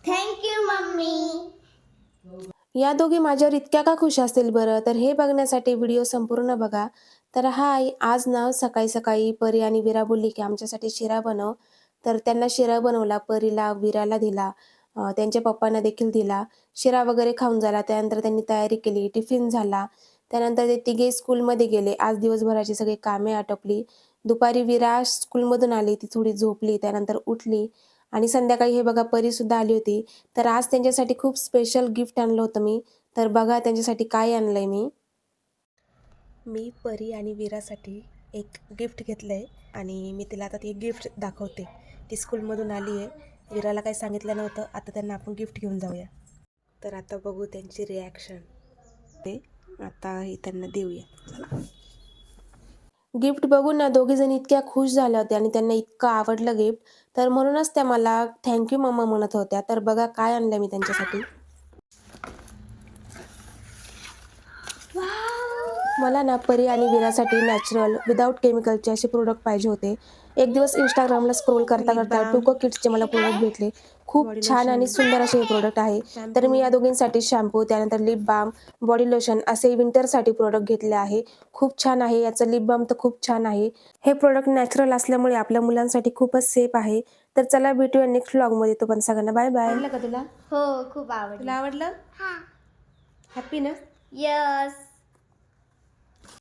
Thank you mummy. या दोघी माझ्यावर इतक्या का खुश असतील बरं? तर हे बघण्यासाठी व्हिडिओ संपूर्ण बघा. तर हाय, आज ना सकाळी सकाळी परी आणि विरा बोलली की आमच्यासाठी शिरा बनव. तर त्यांना शिरा बनवला, परीला, विराला दिला, त्यांच्या पप्पांना देखील दिला. शिरा वगैरे खाऊन झाला. त्यानंतर त्यांनी तयारी केली, टिफिन झाला. त्यानंतर ते तिघे स्कूलमध्ये गेले. आज दिवसभराची सगळी कामे आटोपली. दुपारी विरा स्कूलमधून आली, ती थोडी झोपली, त्यानंतर उठली आणि संध्याकाळी हे बघा परीसुद्धा आली होती. तर आज त्यांच्यासाठी खूप स्पेशल गिफ्ट आणलं होतं मी. तर बघा त्यांच्यासाठी काय आणलंय मी. मी परी आणि वीरासाठी एक गिफ्ट घेतलंय आणि मी तिला आता ते गिफ्ट दाखवते. ती स्कूलमधून आली आहे. वीराला काही सांगितलं नव्हतं. आता त्यांना आपण गिफ्ट घेऊन जाऊया. तर आता बघू त्यांची रिॲक्शन. ते आता हे त्यांना देऊया. चला. गिफ्ट बघून ना दोघीजण इतक्या खुश झाल्या होत्या आणि त्यांना इतकं आवडलं गिफ्ट. तर म्हणूनच त्या मला थँक्यू मम्मा म्हणत होत्या. तर बघा काय आणलं मी त्यांच्यासाठी. मला ना परी आणि वीरासाठी नॅचरल विदाऊट केमिकलचे असे प्रोडक्ट पाहिजे होते. एक दिवस इंस्टाग्रामला स्क्रोल करता करता टुको किड्सचे मला प्रोडक्ट भेटले. खूप छान आणि सुंदर असे हे प्रोडक्ट आहे. तर मी या दोघींसाठी शॅम्पू, त्यानंतर लिप बाम, बॉडी लोशन असे विंटरसाठी प्रोडक्ट घेतले आहे. खूप छान आहे. याचं लिप बाम तर खूप छान आहे. हे प्रोडक्ट नॅचरल असल्यामुळे आपल्या मुलांसाठी खूपच सेफ आहे. तर चला भेटूया नेक्स्ट व्लॉगमध्ये. तोपर्यंत सगळ्यांना बाय बाय. आवडलं का तुला? हो, खूप आवडलं. तुला आवडलं? हां. हॅपी ना? यस.